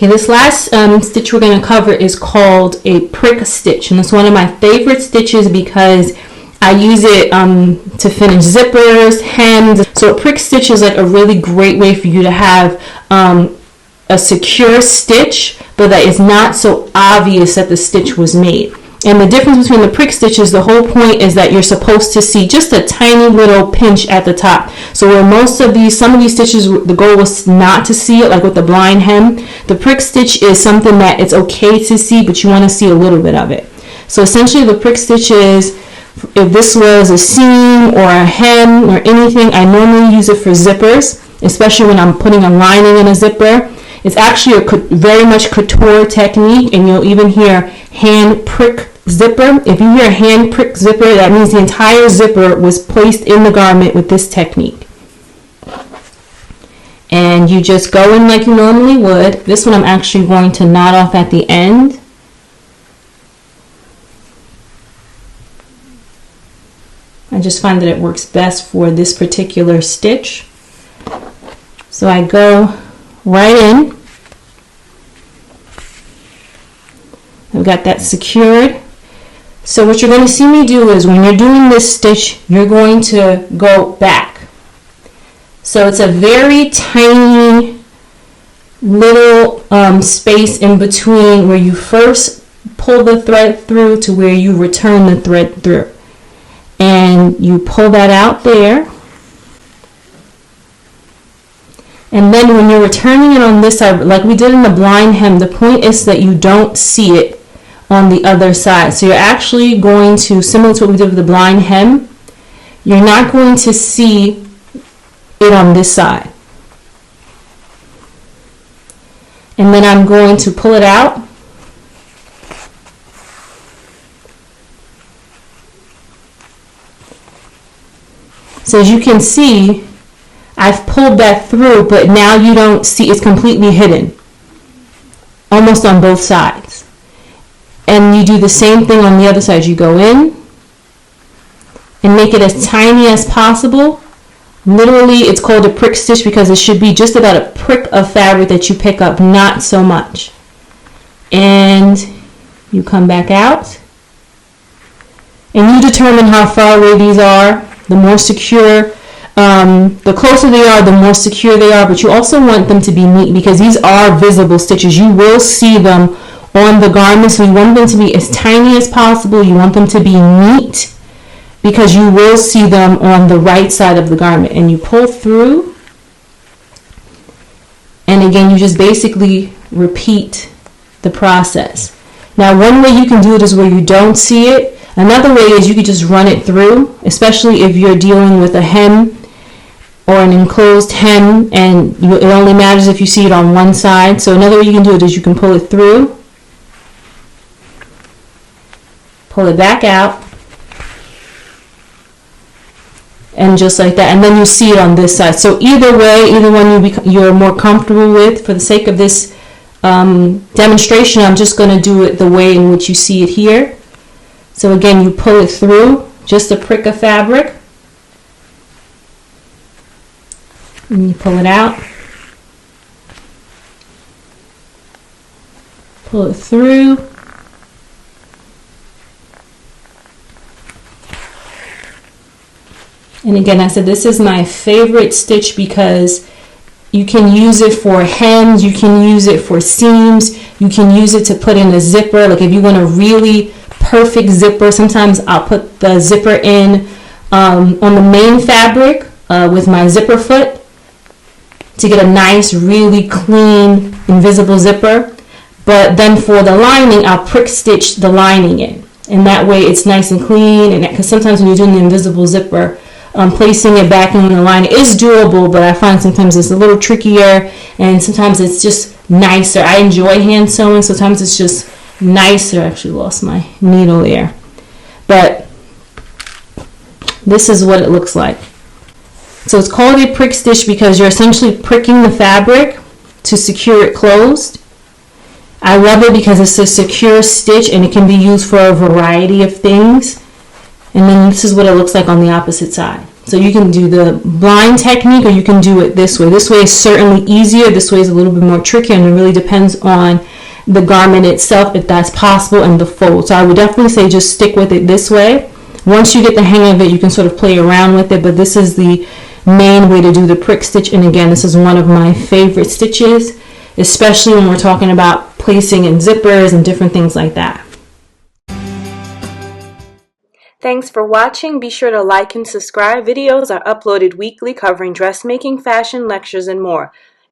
Okay, this last stitch we're going to cover is called a prick stitch, and it's one of my favorite stitches because I use it to finish zippers, hems. So a prick stitch is like a really great way for you to have a secure stitch, but that is not so obvious that the stitch was made. And the difference between the prick stitches, the whole point is that you're supposed to see just a tiny little pinch at the top. So where some of these stitches, the goal was not to see it, like with the blind hem, the prick stitch is something that it's okay to see, but you want to see a little bit of it. So essentially the prick stitch is, if this was a seam or a hem or anything, I normally use it for zippers, especially when I'm putting a lining in a zipper. It's actually a very much couture technique, and you'll even hear hand prick zipper. If you hear hand prick zipper, that means the entire zipper was placed in the garment with this technique. And you just go in like you normally would. This one I'm actually going to knot off at the end. I just find that it works best for this particular stitch. So I go right in. I've got that secured. So what you're going to see me do is when you're doing this stitch, you're going to go back. So it's a very tiny little space in between where you first pull the thread through to where you return the thread through. And you pull that out there. And then when you're returning it on this side, like we did in the blind hem, the point is that you don't see it on the other side. So you're actually going to, similar to what we did with the blind hem, you're not going to see it on this side. And then I'm going to pull it out. So as you can see, I've pulled that through, but now you don't see, it's completely hidden, almost on both sides. And you do the same thing on the other side. You go in and make it as tiny as possible. Literally, it's called a prick stitch because it should be just about a prick of fabric that you pick up, not so much. And you come back out. And you determine how far away these are. The more secure, the closer they are, the more secure they are. But you also want them to be neat because these are visible stitches. You will see them on the garment, so you want them to be as tiny as possible. You want them to be neat because you will see them on the right side of the garment. And you pull through, and again you just basically repeat the process. Now one way you can do it is where you don't see it. Another way is you could just run it through, especially if you're dealing with a hem or an enclosed hem and it only matters if you see it on one side. So another way you can do it is you can pull it through, pull it back out, and just like that, and then you see it on this side. So either way, either one you're more comfortable with. For the sake of this demonstration, I'm just going to do it the way in which you see it here. So again, you pull it through, just a prick of fabric, and you pull it out, pull it through, and again, I said this is my favorite stitch because you can use it for hems, you can use it for seams, you can use it to put in a zipper. Like if you want a really perfect zipper, sometimes I'll put the zipper in on the main fabric with my zipper foot to get a nice, really clean, invisible zipper. But then for the lining, I'll prick stitch the lining in, and that way it's nice and clean. And because sometimes when you're doing the invisible zipper, placing it back in the line is doable, but I find sometimes it's a little trickier, and sometimes it's just nicer. I enjoy hand sewing, sometimes it's just nicer. I actually lost my needle there, but this is what it looks like. So it's called a prick stitch because you're essentially pricking the fabric to secure it closed. I love it because it's a secure stitch and it can be used for a variety of things. And then this is what it looks like on the opposite side. So you can do the blind technique or you can do it this way. This way is certainly easier. This way is a little bit more tricky, and it really depends on the garment itself, if that's possible, and the fold. So I would definitely say just stick with it this way. Once you get the hang of it, you can sort of play around with it, but this is the main way to do the prick stitch. And again, this is one of my favorite stitches, especially when we're talking about placing in zippers and different things like that. Thanks for watching. Be sure to like and subscribe. Videos are uploaded weekly covering dressmaking, fashion, lectures, and more.